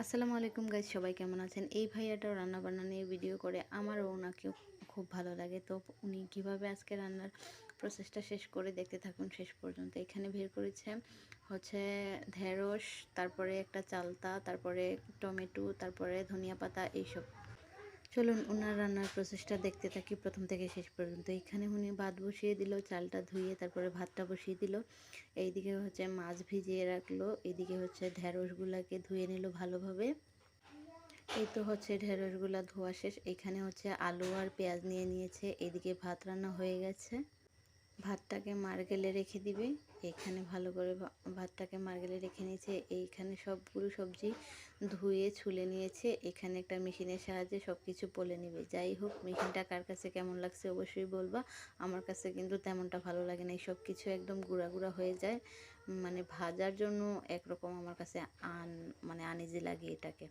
আসসালামু আলাইকুম গাইজ, সবাই কেমন আছেন? এই ভাইয়াটাও রান্নাবান্না নিয়ে ভিডিও করে, আমারও ওনাকেও খুব ভালো লাগে। তো উনি কিভাবে আজকে রান্নার প্রসেসটা শেষ করে দেখতে থাকুন শেষ পর্যন্ত। এখানে বের করেছে হচ্ছে ঢেঁড়স, তারপরে একটা চালতা, তারপরে টমেটো, তারপরে ধনিয়া পাতা, এইসব। চলুন ওনার রান্নার প্রসেসটা দেখতে থাকি প্রথম থেকে শেষ পর্যন্ত। এখানে উনি ভাত বসিয়ে দিল, চালটা ধুয়ে তারপরে ভাতটা বসিয়ে দিল। এইদিকে হচ্ছে মাছ ভিজিয়ে রাখলো, এইদিকে হচ্ছে ঢেঁড়সগুলাকে ধুয়ে নিল ভালোভাবে। এই তো হচ্ছে ঢেঁড়সগুলা ধোয়া শেষ। এখানে হচ্ছে আলু আর পেঁয়াজ নিয়ে নিয়েছে। এদিকে ভাত রান্না হয়ে গেছে। ভাতটাকে মারগেলে রেখে দিবে। এখানে ভালো করে ভাতটাকে মারগেলে রেখে নিয়েছে। এইখানে সবগুলো সবজি ধুয়ে ছুলে নিয়েছে। এখানে একটা মেশিনের সাহায্যে সব কিছু পলে নেবে। যাই হোক, মেশিনটা কার কাছে কেমন লাগছে অবশ্যই বলবা। আমার কাছে কিন্তু তেমনটা ভালো লাগে না। এই সব কিছু একদম গুঁড়া গুঁড়া হয়ে যায়, মানে ভাজার জন্য একরকম আমার কাছে মানে আনইজি লাগে এটাকে।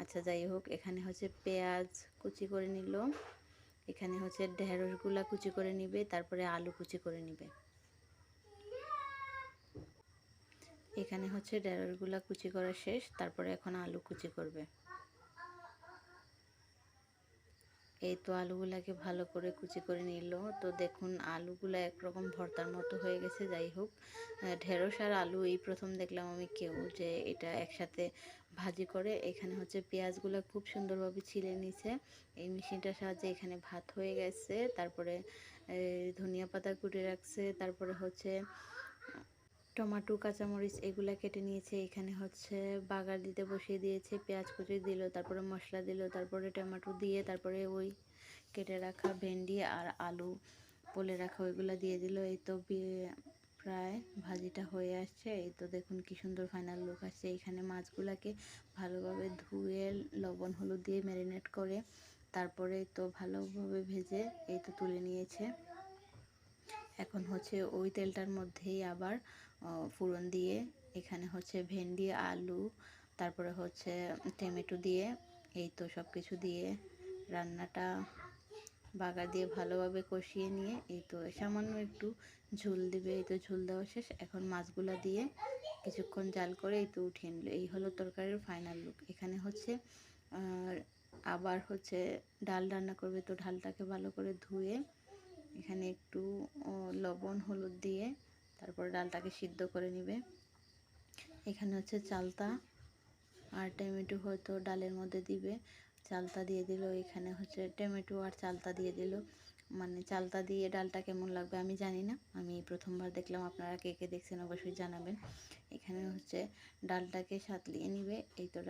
আচ্ছা, যাই হোক, এখানে হচ্ছে পেঁয়াজ কুচি করে নিল। এখানে হচ্ছে ঢেঁড়সগুলা কুচি করে নিবে, তারপরে আলু কুচি করে নিবে। এখানে হচ্ছে ঢেঁড়সগুলা কুচি করা শেষ, তারপরে এখন আলু কুচি করবে। এই তো আলুগুলাকে ভালো করে কুচি করে নিল। তো দেখুন আলুগুলা একরকম ভর্তার মতো হয়ে গেছে। যাই হোক, ঢেঁড়স আর আলু এই প্রথম দেখলাম আমি কেউ যে এটা একসাথে ভাজি করে। এখানে হচ্ছে পেঁয়াজগুলো খুব সুন্দরভাবে ছিলে নিছে এই মেশিনটার সাহায্যে। এখানে ভাত হয়ে গেছে, তারপরে ধনিয়া পাতা কুটে রাখছে, তারপরে হচ্ছে টমাটো, কাঁচামরিচ এগুলা কেটে নিয়েছে। এখানে হচ্ছে বাগার দিতে বসিয়ে দিয়েছে, পেঁয়াজ কুচি দিল, তারপরে মশলা দিল, তারপরে টমেটো দিয়ে, তারপরে ওই কেটে রাখা ভেন্ডি আর আলু পলে রাখা ওইগুলো দিয়ে দিল। এই তো প্রায় ভাজিটা হয়ে আসছে। এই তো দেখুন কি সুন্দর ফাইনাল লুক আসছে। এখানে মাছগুলাকে ভালোভাবে ধুয়ে লবণ হলুদ দিয়ে ম্যারিনেট করে তারপরে তো ভালোভাবে ভেজে এই তো তুলে নিয়েছে। এখন হচ্ছে ওই তেলটার মধ্যেই আবার ফোড়ন দিয়ে এখানে হচ্ছে ভেন্ডি, আলু, তারপরে হচ্ছে টমেটো দিয়ে এই তো সব কিছু দিয়ে রান্নাটা বাগার দিয়ে ভালোভাবে কষিয়ে নিয়ে এই তো সামান্য একটু ঝোল দিবে। এই তো ঝোল দেওয়া শেষ। এখন মাছগুলা দিয়ে কিছুক্ষণ জাল করে এই তো উঠিয়ে নিল। এই হলো তরকারির ফাইনাল লুক। এখানে হচ্ছে আবার হচ্ছে ডাল রান্না করবে। তো ডালটাকে ভালো করে ধুয়ে এখানে একটু লবণ হলুদ দিয়ে তারপর ডালটাকে সিদ্ধ করে নিবে। এখানে হচ্ছে চালতা আর টমেটো হয়তো ডালের মধ্যে দিবে, চালতা দিয়ে দিল। এখানে হচ্ছে টমেটো আর চালতা দিয়ে দিল। মানে চালতা দিয়ে ডালটা কেমন লাগবে আমি জানি না, আমি প্রথমবার দেখলাম। আপনারা কে কে দেখছেন অবশ্যই জানাবেন। এখানে হচ্ছে ডালটাকে সাঁতলিয়ে নিবে। এই তো